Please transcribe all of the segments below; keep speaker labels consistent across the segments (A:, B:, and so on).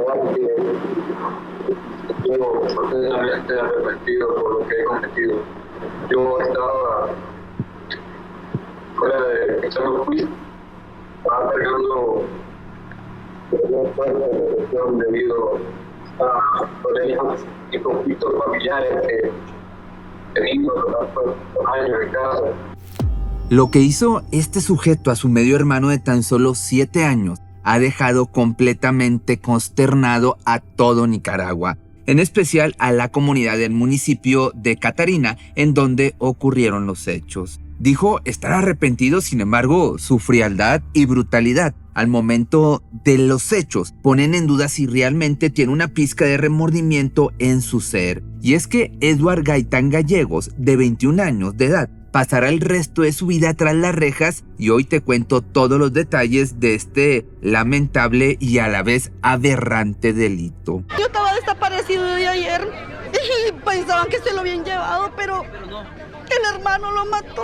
A: verdad que yo profundamente arrepentido por lo que he cometido. Yo estaba fuera de sano juicio, estaba cargando una fuerte depresión debido a problemas y conflictos familiares que tenemos por años en casa.
B: Lo que hizo este sujeto a su medio hermano de tan solo 7 años ha dejado completamente consternado a todo Nicaragua, en especial a la comunidad del municipio de Catarina, en donde ocurrieron los hechos. Dijo estar arrepentido, sin embargo, su frialdad y brutalidad al momento de los hechos ponen en duda si realmente tiene una pizca de remordimiento en su ser. Y es que Edward Gaitán Gallegos, de 21 años de edad, pasará el resto de su vida tras las rejas y hoy te cuento todos los detalles de este lamentable y a la vez aberrante delito.
C: Yo estaba desaparecido de ayer y pensaban que se lo habían llevado, pero el hermano lo mató.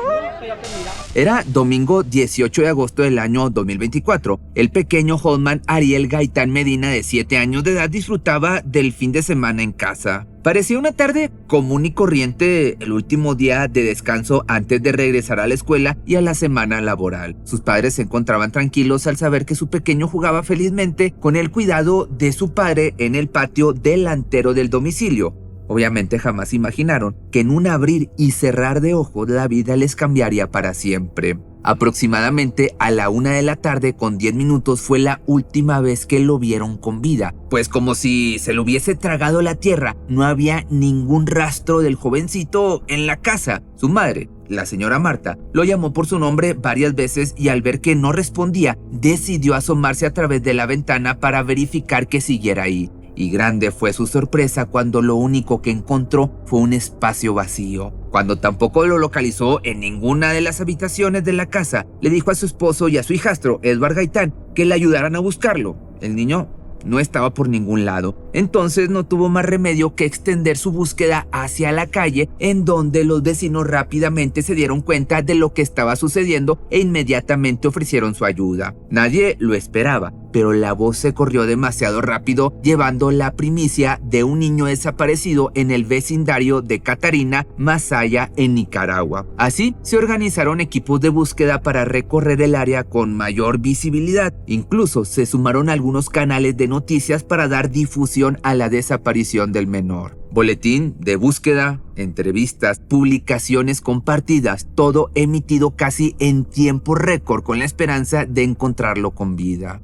B: Era domingo 18 de agosto del año 2024. El pequeño Holman Ariel Gaitán Medina, de 7 años de edad, disfrutaba del fin de semana en casa. Parecía una tarde común y corriente, el último día de descanso antes de regresar a la escuela y a la semana laboral. Sus padres se encontraban tranquilos al saber que su pequeño jugaba felizmente con el cuidado de su padre en el patio delantero del domicilio. Obviamente jamás imaginaron que en un abrir y cerrar de ojos la vida les cambiaría para siempre. Aproximadamente a la 1:10 p.m. fue la última vez que lo vieron con vida, pues como si se lo hubiese tragado la tierra, no había ningún rastro del jovencito en la casa. Su madre, la señora Marta, lo llamó por su nombre varias veces y al ver que no respondía, decidió asomarse a través de la ventana para verificar que siguiera ahí. Y grande fue su sorpresa cuando lo único que encontró fue un espacio vacío. Cuando tampoco lo localizó en ninguna de las habitaciones de la casa, le dijo a su esposo y a su hijastro, Edward Gaitán, que le ayudaran a buscarlo. El niño no estaba por ningún lado. Entonces no tuvo más remedio que extender su búsqueda hacia la calle, en donde los vecinos rápidamente se dieron cuenta de lo que estaba sucediendo e inmediatamente ofrecieron su ayuda. Nadie lo esperaba, pero la voz se corrió demasiado rápido, llevando la primicia de un niño desaparecido en el vecindario de Catarina, Masaya, en Nicaragua. Así se organizaron equipos de búsqueda para recorrer el área con mayor visibilidad. Incluso se sumaron algunos canales de noticias para dar difusión a la desaparición del menor. Boletín de búsqueda, entrevistas, publicaciones compartidas, todo emitido casi en tiempo récord con la esperanza de encontrarlo con vida.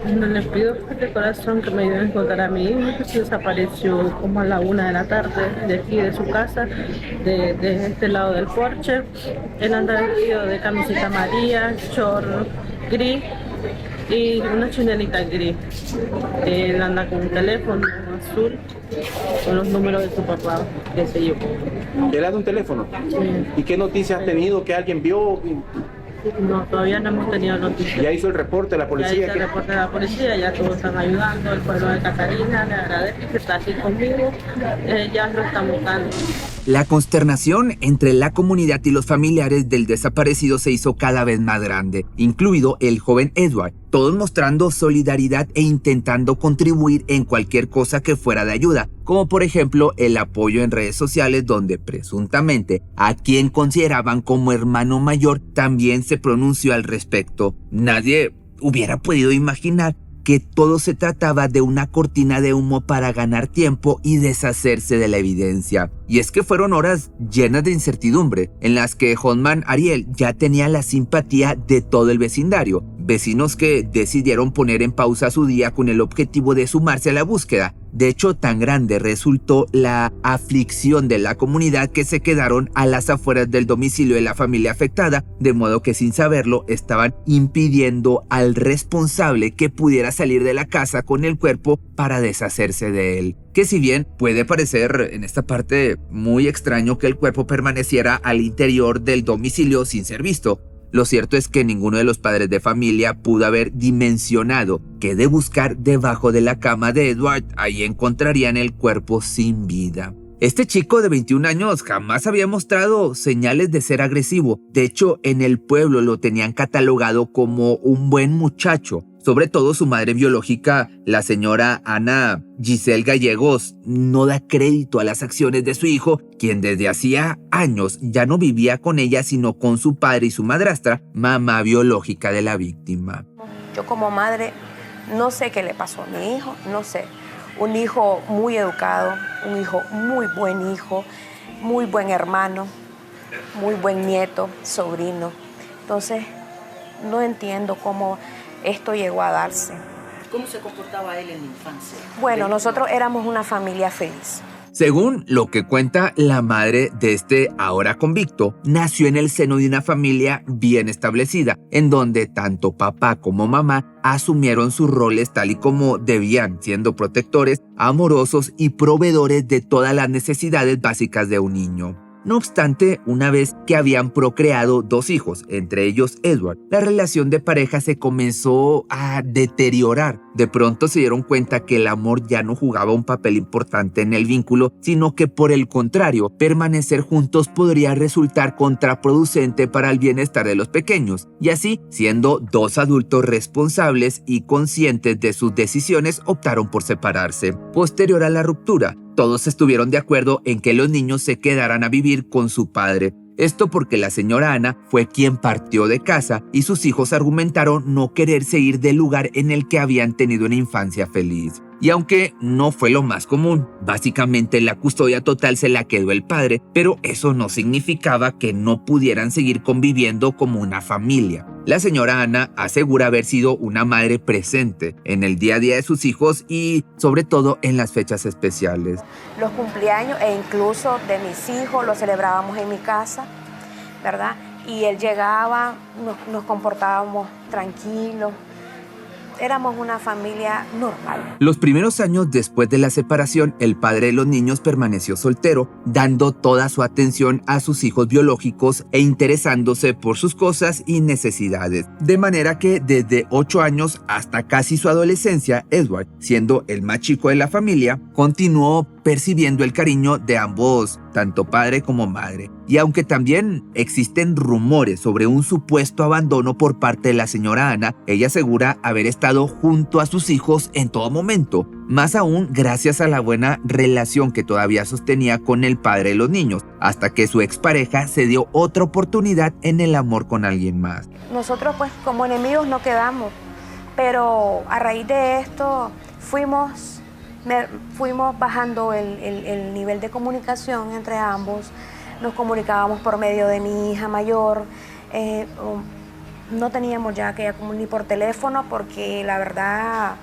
D: No les pido de corazón que me ayuden a encontrar a mi hijo, que se desapareció como a la 1:00 p.m. de aquí de su casa, de este lado del porche. Él anda vestido de camiseta amarilla, short gris y una chinelita gris. Él anda con un teléfono azul con los números de su papá, qué sé yo.
E: ¿Él anda un teléfono?
D: Sí.
E: ¿Y qué noticias has tenido? ¿Que alguien vio?
D: No, todavía no hemos tenido noticias.
E: ¿Ya hizo el reporte a la policía?
D: Ya hizo el reporte a la policía, ya todos están ayudando, el pueblo de Catarina le agradece que está aquí conmigo, ya lo están buscando.
B: La consternación entre la comunidad y los familiares del desaparecido se hizo cada vez más grande, incluido el joven Edward, todos mostrando solidaridad e intentando contribuir en cualquier cosa que fuera de ayuda, como por ejemplo el apoyo en redes sociales, donde presuntamente a quien consideraban como hermano mayor también se pronunció al respecto. Nadie hubiera podido imaginar que todo se trataba de una cortina de humo para ganar tiempo y deshacerse de la evidencia. Y es que fueron horas llenas de incertidumbre, en las que Holman Ariel ya tenía la simpatía de todo el vecindario, vecinos que decidieron poner en pausa su día con el objetivo de sumarse a la búsqueda. De hecho, tan grande resultó la aflicción de la comunidad que se quedaron a las afueras del domicilio de la familia afectada, de modo que sin saberlo estaban impidiendo al responsable que pudiera salir de la casa con el cuerpo para deshacerse de él. Que si bien puede parecer en esta parte muy extraño que el cuerpo permaneciera al interior del domicilio sin ser visto, lo cierto es que ninguno de los padres de familia pudo haber dimensionado que de buscar debajo de la cama de Edward, ahí encontrarían el cuerpo sin vida. Este chico de 21 años jamás había mostrado señales de ser agresivo. De hecho, en el pueblo lo tenían catalogado como un buen muchacho, Sobre todo su madre biológica, la señora Ana Giselle Gallegos, no da crédito a las acciones de su hijo, quien desde hacía años ya no vivía con ella, sino con su padre y su madrastra, mamá biológica de la víctima.
F: Yo como madre no sé qué le pasó a mi hijo, no sé. Un hijo muy educado, un hijo muy buen hermano, muy buen nieto, sobrino. Entonces, no entiendo cómo esto llegó a darse.
G: ¿Cómo se comportaba él en la infancia?
F: Bueno, nosotros éramos una familia feliz.
B: Según lo que cuenta la madre de este ahora convicto, nació en el seno de una familia bien establecida, en donde tanto papá como mamá asumieron sus roles tal y como debían, siendo protectores, amorosos y proveedores de todas las necesidades básicas de un niño. No obstante, una vez que habían procreado 2 hijos, entre ellos Edward, la relación de pareja se comenzó a deteriorar. De pronto se dieron cuenta que el amor ya no jugaba un papel importante en el vínculo, sino que por el contrario, permanecer juntos podría resultar contraproducente para el bienestar de los pequeños. Y así, siendo 2 adultos responsables y conscientes de sus decisiones, optaron por separarse. Posterior a la ruptura, todos estuvieron de acuerdo en que los niños se quedaran a vivir con su padre. Esto porque la señora Ana fue quien partió de casa y sus hijos argumentaron no quererse ir del lugar en el que habían tenido una infancia feliz. Y aunque no fue lo más común, básicamente la custodia total se la quedó el padre, pero eso no significaba que no pudieran seguir conviviendo como una familia. La señora Ana asegura haber sido una madre presente en el día a día de sus hijos y sobre todo en las fechas especiales.
F: Los cumpleaños e incluso de mis hijos los celebrábamos en mi casa, ¿verdad? Y él llegaba, nos comportábamos tranquilos. Éramos una familia normal.
B: Los primeros años después de la separación, el padre de los niños permaneció soltero, dando toda su atención a sus hijos biológicos e interesándose por sus cosas y necesidades. De manera que desde 8 años hasta casi su adolescencia, Edward, siendo el más chico de la familia, continuó percibiendo el cariño de ambos, tanto padre como madre. Y aunque también existen rumores sobre un supuesto abandono por parte de la señora Ana, ella asegura haber estado junto a sus hijos en todo momento, más aún gracias a la buena relación que todavía sostenía con el padre de los niños, hasta que su expareja se dio otra oportunidad en el amor con alguien más.
F: Nosotros pues como enemigos no quedamos, pero a raíz de esto fuimos bajando el nivel de comunicación entre ambos. Nos comunicábamos por medio de mi hija mayor. No teníamos ya que ni por teléfono porque la verdad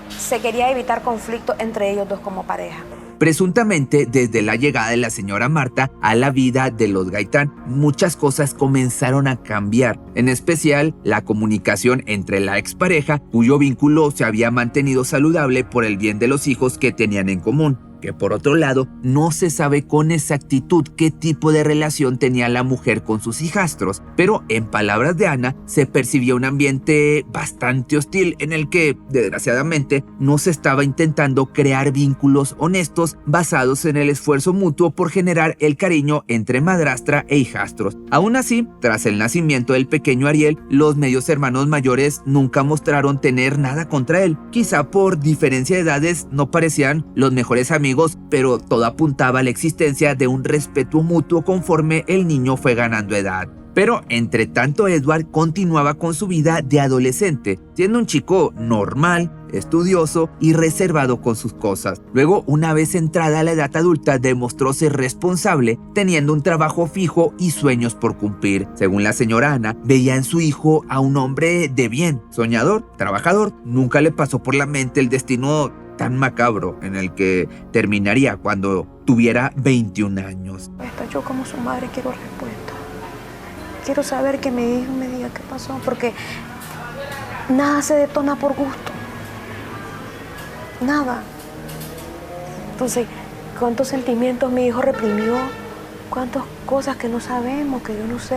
F: se quería evitar conflicto entre ellos 2 como pareja.
B: Presuntamente, desde la llegada de la señora Marta a la vida de los Gaitán, muchas cosas comenzaron a cambiar, en especial la comunicación entre la expareja, cuyo vínculo se había mantenido saludable por el bien de los hijos que tenían en común. Que por otro lado, no se sabe con exactitud qué tipo de relación tenía la mujer con sus hijastros, pero en palabras de Ana, se percibía un ambiente bastante hostil en el que, desgraciadamente, no se estaba intentando crear vínculos honestos basados en el esfuerzo mutuo por generar el cariño entre madrastra e hijastros. Aún así, tras el nacimiento del pequeño Ariel, los medios hermanos mayores nunca mostraron tener nada contra él. Quizá por diferencia de edades no parecían los mejores amigos, pero todo apuntaba a la existencia de un respeto mutuo conforme el niño fue ganando edad. Pero entre tanto, Edward continuaba con su vida de adolescente, siendo un chico normal, estudioso y reservado con sus cosas. Luego, una vez entrada a la edad adulta, demostró ser responsable, teniendo un trabajo fijo y sueños por cumplir. Según la señora Ana, veía en su hijo a un hombre de bien, soñador, trabajador. Nunca le pasó por la mente el destino tan macabro en el que terminaría cuando tuviera 21 años.
F: Yo como su madre quiero respuesta. Quiero saber que mi hijo me diga qué pasó, porque nada se detona por gusto. Nada. Entonces, ¿cuántos sentimientos mi hijo reprimió cuántas cosas que no sabemos, que yo no sé.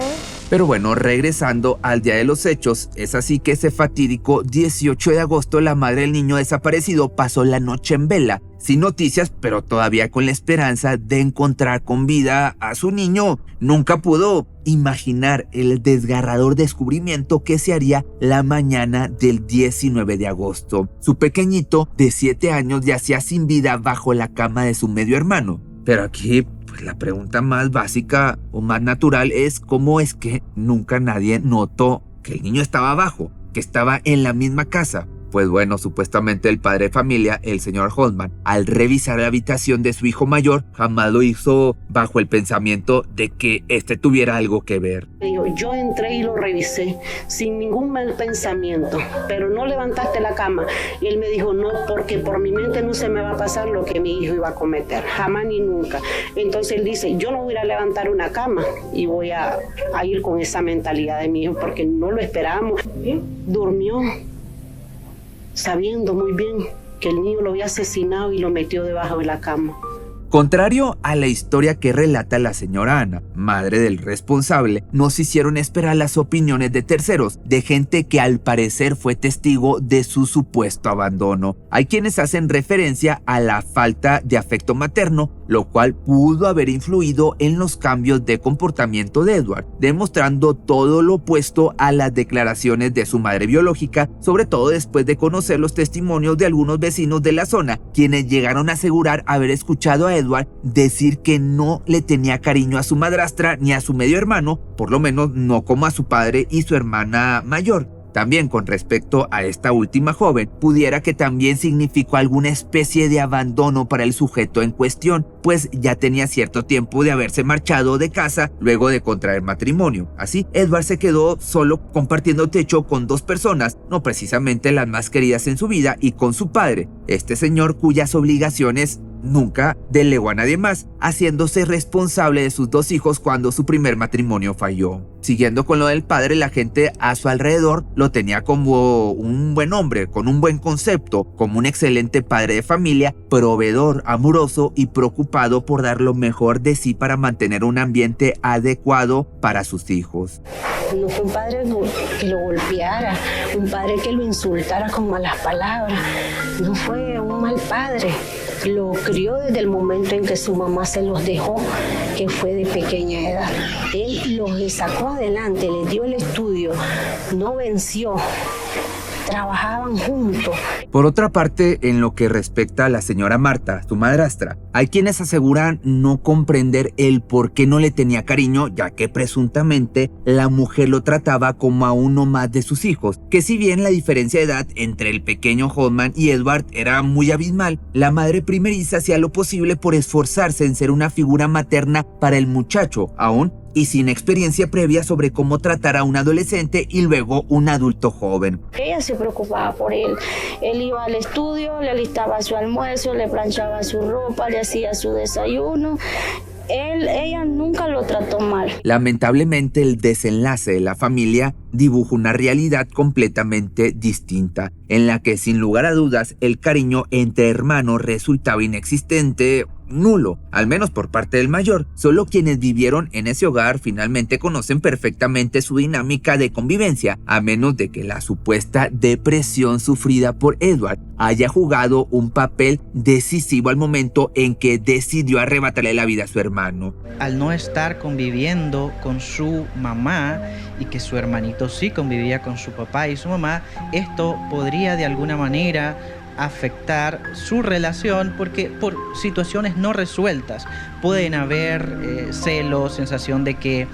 B: Pero bueno, regresando al día de los hechos, es así que ese fatídico 18 de agosto la madre del niño desaparecido pasó la noche en vela, sin noticias, pero todavía con la esperanza de encontrar con vida a su niño. Nunca pudo imaginar el desgarrador descubrimiento que se haría la mañana del 19 de agosto. Su pequeñito de 7 años yacía sin vida bajo la cama de su medio hermano. Pero aquí, pues la pregunta más básica o más natural es cómo es que nunca nadie notó que el niño estaba abajo, que estaba en la misma casa. Pues bueno, supuestamente el padre de familia, el señor Holman, al revisar la habitación de su hijo mayor, jamás lo hizo bajo el pensamiento de que este tuviera algo que ver.
H: Yo entré y lo revisé sin ningún mal pensamiento, pero no levantaste la cama. Y él me dijo, no, porque por mi mente no se me va a pasar lo que mi hijo iba a cometer, jamás ni nunca. Entonces él dice, yo no voy a ir a levantar una cama y voy a ir con esa mentalidad de mi hijo, porque no lo esperábamos. Durmió sabiendo muy bien que el niño lo había asesinado y lo metió debajo de la cama.
B: Contrario a la historia que relata la señora Ana, madre del responsable, nos hicieron esperar las opiniones de terceros, de gente que al parecer fue testigo de su supuesto abandono. Hay quienes hacen referencia a la falta de afecto materno, lo cual pudo haber influido en los cambios de comportamiento de Edward, demostrando todo lo opuesto a las declaraciones de su madre biológica, sobre todo después de conocer los testimonios de algunos vecinos de la zona, quienes llegaron a asegurar haber escuchado a Edward decir que no le tenía cariño a su madrastra ni a su medio hermano, por lo menos no como a su padre y su hermana mayor. También con respecto a esta última joven, pudiera que también significó alguna especie de abandono para el sujeto en cuestión, pues ya tenía cierto tiempo de haberse marchado de casa luego de contraer matrimonio. Así, Edward se quedó solo compartiendo techo con dos personas, no precisamente las más queridas en su vida, y con su padre, este señor cuyas obligaciones nunca delegó a nadie más, haciéndose responsable de sus dos hijos cuando su primer matrimonio falló. Siguiendo con lo del padre, la gente a su alrededor lo tenía como un buen hombre, con un buen concepto, como un excelente padre de familia, proveedor, amoroso y preocupado por dar lo mejor de sí para mantener un ambiente adecuado para sus hijos.
H: No fue un padre que lo golpeara, un padre que lo insultara con malas palabras, no fue un mal padre. Lo crió desde el momento en que su mamá se los dejó, que fue de pequeña edad. Él los sacó adelante, les dio el estudio, no venció. Trabajaban juntos.
B: Por otra parte, en lo que respecta a la señora Marta, su madrastra, hay quienes aseguran no comprender el por qué no le tenía cariño, ya que presuntamente la mujer lo trataba como a uno más de sus hijos, que si bien la diferencia de edad entre el pequeño Holman y Edward era muy abismal, la madre primeriza hacía lo posible por esforzarse en ser una figura materna para el muchacho, aún y sin experiencia previa sobre cómo tratar a un adolescente y luego un adulto joven.
H: Ella se preocupaba por él. Él iba al estudio, le alistaba su almuerzo, le planchaba su ropa, le hacía su desayuno. Ella nunca lo trató mal.
B: Lamentablemente, el desenlace de la familia dibuja una realidad completamente distinta, en la que sin lugar a dudas el cariño entre hermanos resultaba inexistente, nulo, al menos por parte del mayor. Solo quienes vivieron en ese hogar finalmente conocen perfectamente su dinámica de convivencia, a menos de que la supuesta depresión sufrida por Edward haya jugado un papel decisivo al momento en que decidió arrebatarle la vida a su hermano.
I: Al no estar conviviendo con su mamá y que su hermanito sí convivía con su papá y su mamá, esto podría de alguna manera afectar su relación, porque por situaciones no resueltas pueden haber celos, sensación de que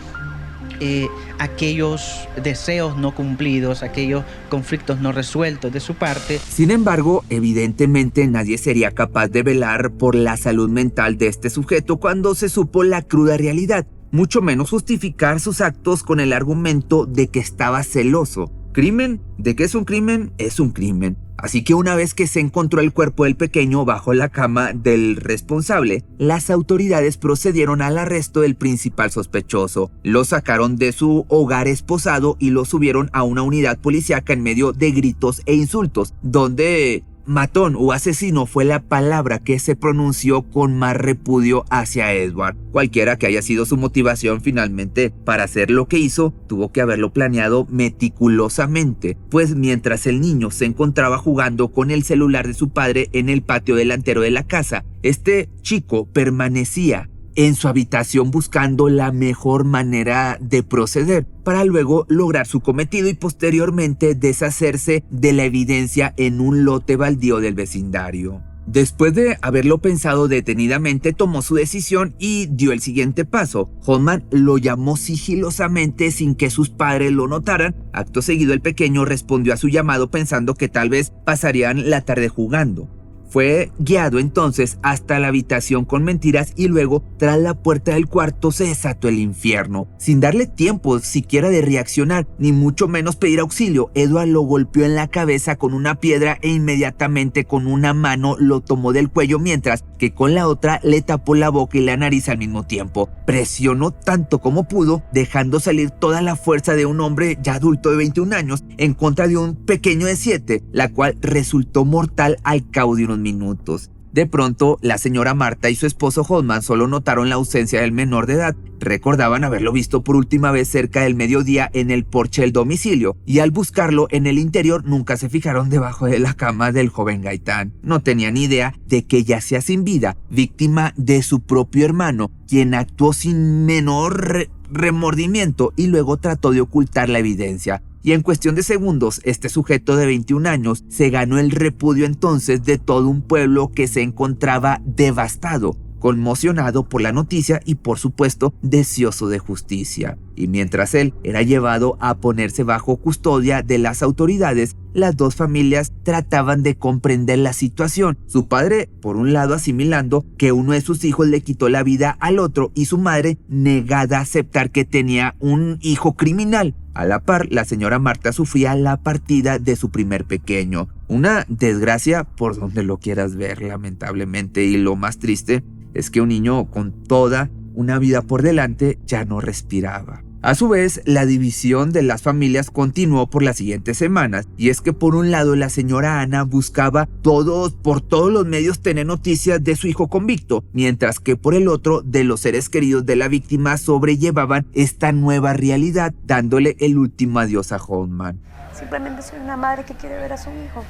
I: aquellos deseos no cumplidos, aquellos conflictos no resueltos de su parte.
B: Sin embargo, evidentemente nadie sería capaz de velar por la salud mental de este sujeto cuando se supo la cruda realidad, mucho menos justificar sus actos con el argumento de que estaba celoso. ¿Crimen? ¿De qué es un crimen? Es un crimen. Así que una vez que se encontró el cuerpo del pequeño bajo la cama del responsable, las autoridades procedieron al arresto del principal sospechoso. Lo sacaron de su hogar esposado y lo subieron a una unidad policíaca en medio de gritos e insultos, donde matón o asesino fue la palabra que se pronunció con más repudio hacia Edward. Cualquiera que haya sido su motivación finalmente para hacer lo que hizo, tuvo que haberlo planeado meticulosamente, pues mientras el niño se encontraba jugando con el celular de su padre en el patio delantero de la casa, este chico permanecía en su habitación buscando la mejor manera de proceder para luego lograr su cometido y posteriormente deshacerse de la evidencia en un lote baldío del vecindario. Después de haberlo pensado detenidamente, tomó su decisión y dio el siguiente paso. Holman lo llamó sigilosamente sin que sus padres lo notaran. Acto seguido, el pequeño respondió a su llamado pensando que tal vez pasarían la tarde jugando. Fue guiado entonces hasta la habitación con mentiras y luego, tras la puerta del cuarto, se desató el infierno. Sin darle tiempo siquiera de reaccionar, ni mucho menos pedir auxilio, Edward lo golpeó en la cabeza con una piedra e inmediatamente con una mano lo tomó del cuello mientras que con la otra le tapó la boca y la nariz al mismo tiempo. Presionó tanto como pudo, dejando salir toda la fuerza de un hombre ya adulto de 21 años en contra de un pequeño de 7, la cual resultó mortal al cabo de unos minutos. De pronto, la señora Marta y su esposo Holman solo notaron la ausencia del menor de edad. Recordaban haberlo visto por última vez cerca del mediodía en el porche del domicilio y al buscarlo en el interior nunca se fijaron debajo de la cama del joven Gaitán. No tenían idea de que yacía sin vida, víctima de su propio hermano, quien actuó sin menor remordimiento y luego trató de ocultar la evidencia. Y en cuestión de segundos, este sujeto de 21 años se ganó el repudio entonces de todo un pueblo que se encontraba devastado, conmocionado por la noticia y por supuesto deseoso de justicia. Y mientras él era llevado a ponerse bajo custodia de las autoridades, las dos familias trataban de comprender la situación. Su padre, por un lado, asimilando que uno de sus hijos le quitó la vida al otro y su madre negada a aceptar que tenía un hijo criminal. A la par, la señora Marta sufría la partida de su primer pequeño. Una desgracia por donde lo quieras ver, lamentablemente, y lo más triste es que un niño con toda una vida por delante ya no respiraba. A su vez, la división de las familias continuó por las siguientes semanas, y es que por un lado la señora Ana buscaba por todos los medios tener noticias de su hijo convicto, mientras que por el otro de los seres queridos de la víctima sobrellevaban esta nueva realidad, dándole el último adiós a Holman.
F: Simplemente soy una madre que quiere ver a su hijo.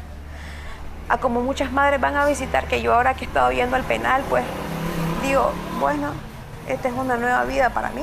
F: A como muchas madres van a visitar, que yo ahora que he estado viendo al penal, pues digo, bueno, esta es una nueva vida para mí.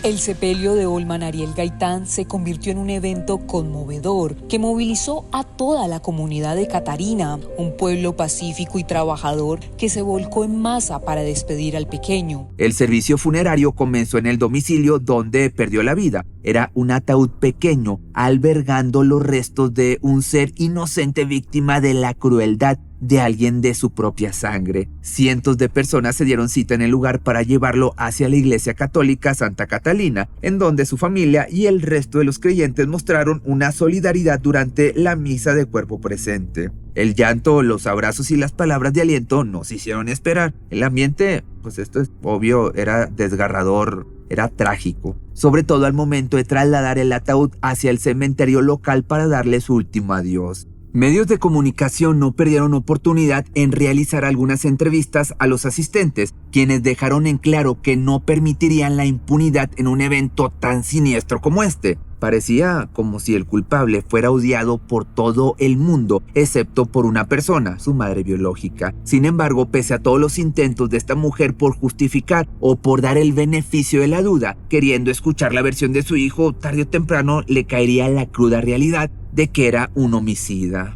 J: El sepelio de Holman Ariel Gaitán se convirtió en un evento conmovedor que movilizó a toda la comunidad de Catarina, un pueblo pacífico y trabajador que se volcó en masa para despedir al pequeño.
B: El servicio funerario comenzó en el domicilio donde perdió la vida. Era un ataúd pequeño albergando los restos de un ser inocente víctima de la crueldad de alguien de su propia sangre. Cientos de personas se dieron cita en el lugar para llevarlo hacia la iglesia católica Santa Catalina, en donde su familia y el resto de los creyentes mostraron una solidaridad durante la misa de cuerpo presente. El llanto, los abrazos y las palabras de aliento no se hicieron esperar. El ambiente, pues esto es obvio, era desgarrador, era trágico, sobre todo al momento de trasladar el ataúd hacia el cementerio local para darle su último adiós. Medios de comunicación no perdieron oportunidad en realizar algunas entrevistas a los asistentes, quienes dejaron en claro que no permitirían la impunidad en un evento tan siniestro como este. Parecía como si el culpable fuera odiado por todo el mundo, excepto por una persona, su madre biológica. Sin embargo, pese a todos los intentos de esta mujer por justificar o por dar el beneficio de la duda, queriendo escuchar la versión de su hijo, tarde o temprano le caería la cruda realidad de que era un homicida.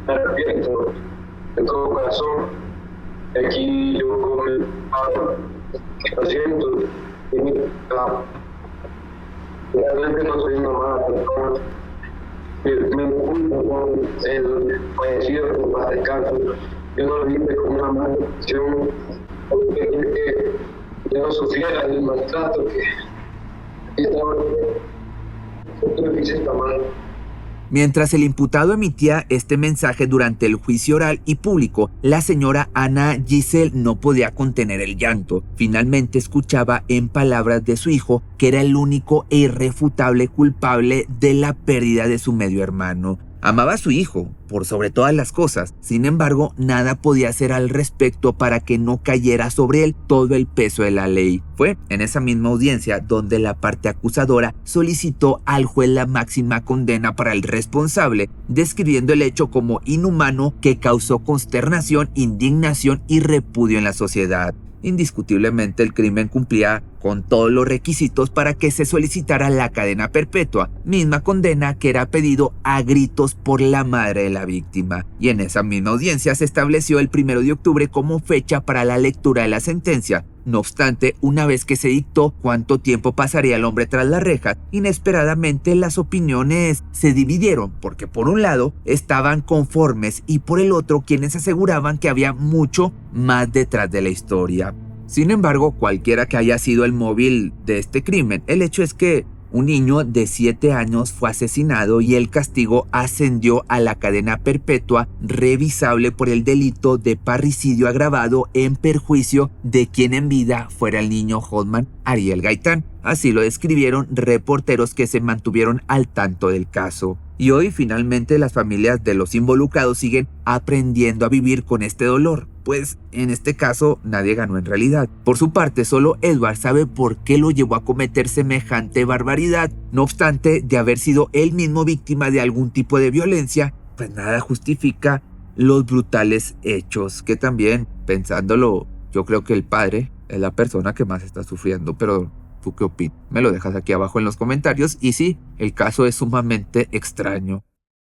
A: Me arrepiento de todo corazón. Aquí yo lo siento. Realmente no soy una mala persona. Me culpo con el fallecido por paz descanso. Yo no lo hice con una mala intención. Porque quería que yo no sufriera el maltrato que estaba. Yo lo hice esta mano.
B: Mientras el imputado emitía este mensaje durante el juicio oral y público, la señora Ana Giselle no podía contener el llanto. Finalmente escuchaba en palabras de su hijo que era el único e irrefutable culpable de la pérdida de su medio hermano. Amaba a su hijo por sobre todas las cosas. Sin embargo, nada podía hacer al respecto para que no cayera sobre él todo el peso de la ley. Fue en esa misma audiencia donde la parte acusadora solicitó al juez la máxima condena para el responsable, describiendo el hecho como inhumano que causó consternación, indignación y repudio en la sociedad. Indiscutiblemente el crimen cumplía con todos los requisitos para que se solicitara la cadena perpetua, misma condena que era pedido a gritos por la madre de la víctima. Y en esa misma audiencia se estableció el 1 de octubre como fecha para la lectura de la sentencia. No obstante, una vez que se dictó cuánto tiempo pasaría el hombre tras las rejas, inesperadamente las opiniones se dividieron, porque por un lado estaban conformes y por el otro quienes aseguraban que había mucho más detrás de la historia. Sin embargo, cualquiera que haya sido el móvil de este crimen, el hecho es que un niño de 7 años fue asesinado y el castigo ascendió a la cadena perpetua revisable por el delito de parricidio agravado en perjuicio de quien en vida fuera el niño Holman Ariel Gaitán. Así lo describieron reporteros que se mantuvieron al tanto del caso. Y hoy finalmente las familias de los involucrados siguen aprendiendo a vivir con este dolor, pues en este caso nadie ganó en realidad. Por su parte, solo Edward sabe por qué lo llevó a cometer semejante barbaridad. No obstante, de haber sido él mismo víctima de algún tipo de violencia, pues nada justifica los brutales hechos, que también, pensándolo, yo creo que el padre es la persona que más está sufriendo, pero ¿tú qué opinas? Me lo dejas aquí abajo en los comentarios y sí, el caso es sumamente extraño.